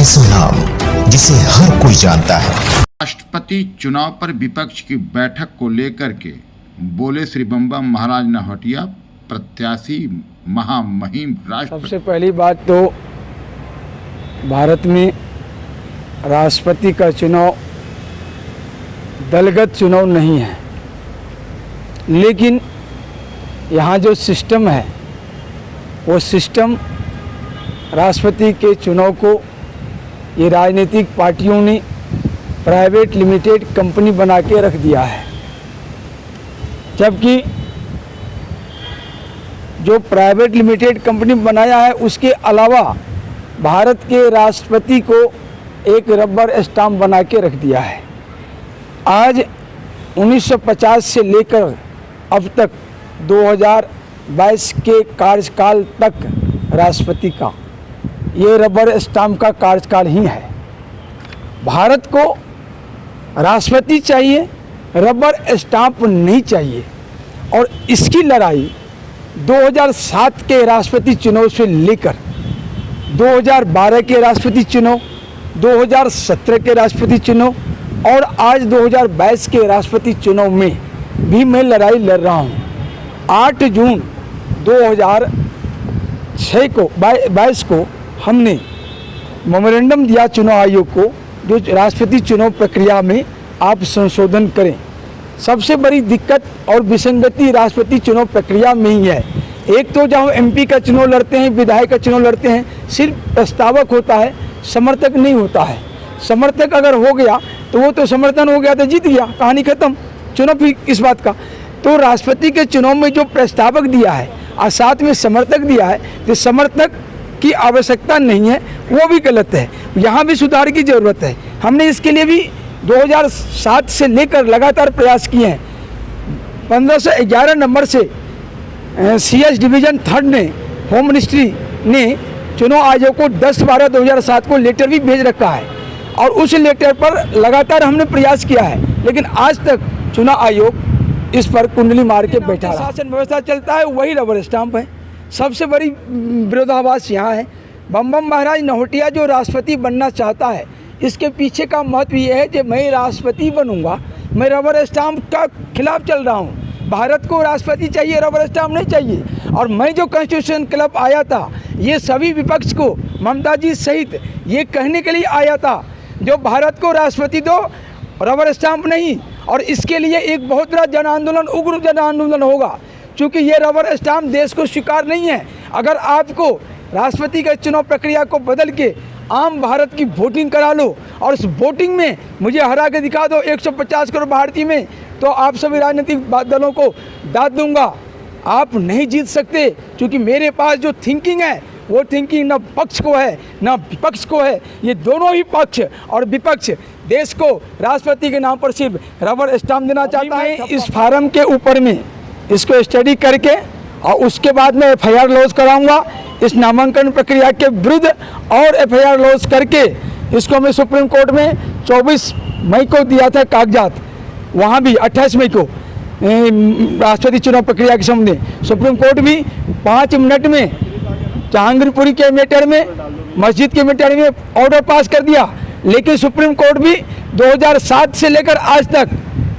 ऐसा नाम जिसे हर कोई जानता है। राष्ट्रपति चुनाव पर विपक्ष की बैठक को लेकर के बोले श्री बम महाराज नौहटिया, प्रत्याशी महामहिम राष्ट्रपति। सबसे पहली बात तो भारत में राष्ट्रपति का चुनाव दलगत चुनाव नहीं है, लेकिन यहाँ जो सिस्टम है वो सिस्टम राष्ट्रपति के चुनाव को ये राजनीतिक पार्टियों ने प्राइवेट लिमिटेड कंपनी बना के रख दिया है, जबकि जो प्राइवेट लिमिटेड कंपनी बनाया है उसके अलावा भारत के राष्ट्रपति को एक रबर स्टाम्प बना के रख दिया है। आज 1950 से लेकर अब तक 2022 के कार्यकाल तक राष्ट्रपति का ये रबर स्टाम्प का कार्यकाल ही है। भारत को राष्ट्रपति चाहिए, रबर स्टाम्प नहीं चाहिए। और इसकी लड़ाई 2007 के राष्ट्रपति चुनाव से लेकर 2012 के राष्ट्रपति चुनाव, 2017 के राष्ट्रपति चुनाव और आज 2022 के राष्ट्रपति चुनाव में भी मैं लड़ाई लड़ रहा हूँ। 8 जून 2022 को हमने मेमोरेंडम दिया चुनाव आयोग को, जो राष्ट्रपति चुनाव प्रक्रिया में आप संशोधन करें। सबसे बड़ी दिक्कत और विसंगति राष्ट्रपति चुनाव प्रक्रिया में ही है। एक तो जब हम एमपी का चुनाव लड़ते हैं, विधायक का चुनाव लड़ते हैं, सिर्फ प्रस्तावक होता है, समर्थक नहीं होता है। समर्थक अगर हो गया तो वो तो समर्थन हो गया तो जीत गया, कहानी खत्म, चुनाव भी इस बात का। तो राष्ट्रपति के चुनाव में जो प्रस्तावक दिया है और साथ में समर्थक दिया है, तो समर्थक की आवश्यकता नहीं है, वो भी गलत है। यहाँ भी सुधार की ज़रूरत है। हमने इसके लिए भी 2007 से लेकर लगातार प्रयास किए हैं। 1511 नंबर से CS डिवीज़न 3 ने, होम मिनिस्ट्री ने चुनाव आयोग को 10/12/2007 को लेटर भी भेज रखा है और उस लेटर पर लगातार हमने प्रयास किया है, लेकिन आज तक चुनाव आयोग इस पर कुंडली मार के बैठा है। शासन व्यवस्था चलता है वही रबर स्टाम्प है। सबसे बड़ी विरोधाभास यहाँ है। बम महाराज नौहटिया जो राष्ट्रपति बनना चाहता है, इसके पीछे का महत्व ये है कि मैं राष्ट्रपति बनूंगा, मैं रबर स्टाम्प का खिलाफ चल रहा हूँ। भारत को राष्ट्रपति चाहिए, रबर स्टाम्प नहीं चाहिए। और मैं जो कॉन्स्टिट्यूशन क्लब आया था, ये सभी विपक्ष को, ममता जी सहित, ये कहने के लिए आया था जो भारत को राष्ट्रपति दो, रबर स्टाम्प नहीं। और इसके लिए एक बहुत बड़ा जन आंदोलन, उग्र जन आंदोलन होगा, क्योंकि ये रबर स्टाम्प देश को स्वीकार नहीं है। अगर आपको राष्ट्रपति का चुनाव प्रक्रिया को बदल के आम भारत की वोटिंग करा लो और उस वोटिंग में मुझे हरा के दिखा दो 150 करोड़ भारतीय में, तो आप सभी राजनीतिक दलों को दाद दूंगा। आप नहीं जीत सकते, क्योंकि मेरे पास जो थिंकिंग है वो थिंकिंग न पक्ष को है न विपक्ष को है। ये दोनों ही पक्ष और विपक्ष देश को राष्ट्रपति के नाम पर सिर्फ रबर स्टाम्प देना चाहता है। इस फार्म के ऊपर में इसको स्टडी करके और उसके बाद में FIR लॉन्च कराऊंगा इस नामांकन प्रक्रिया के विरुद्ध, और FIR लॉन्च करके इसको मैं सुप्रीम कोर्ट में 24 मई को दिया था कागजात, वहाँ भी 28 मई को राष्ट्रपति चुनाव प्रक्रिया के संबंध में सुप्रीम कोर्ट भी 5 मिनट में जहांगीरपुरी के मैटर में, मस्जिद के मैटर में ऑर्डर पास कर दिया। लेकिन सुप्रीम कोर्ट भी 2007 से लेकर आज तक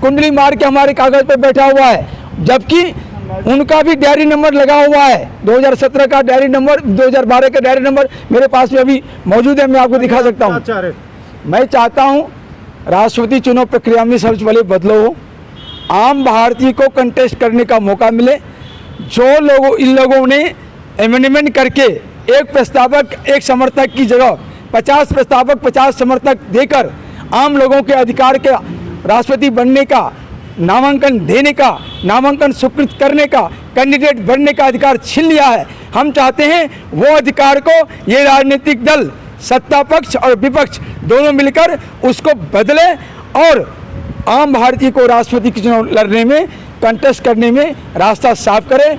कुंडली मार के हमारे कागज पर बैठा हुआ है, जबकि उनका भी डायरी नंबर लगा हुआ है। 2017 का डायरी नंबर, 2012 का डायरी नंबर मेरे पास में अभी मौजूद है, मैं आपको दिखा सकता हूँ। मैं चाहता हूँ राष्ट्रपति चुनाव प्रक्रिया में सबसे पहले बदलाव हो, आम भारतीय को कंटेस्ट करने का मौका मिले। जो लोग, इन लोगों ने एमेंडमेंट करके एक प्रस्तावक एक समर्थक की जगह 50 प्रस्तावक 50 समर्थक देकर आम लोगों के अधिकार के राष्ट्रपति बनने का, नामांकन देने का, नामांकन स्वीकृत करने का, कैंडिडेट बनने का अधिकार छीन लिया है। हम चाहते हैं वो अधिकार को ये राजनीतिक दल, सत्ता पक्ष और विपक्ष दोनों मिलकर उसको बदले और आम भारतीय को राष्ट्रपति के चुनाव लड़ने में, कंटेस्ट करने में रास्ता साफ करें।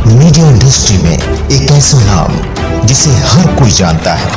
मीडिया इंडस्ट्री में एक ऐसा नाम जिसे हर कोई जानता है।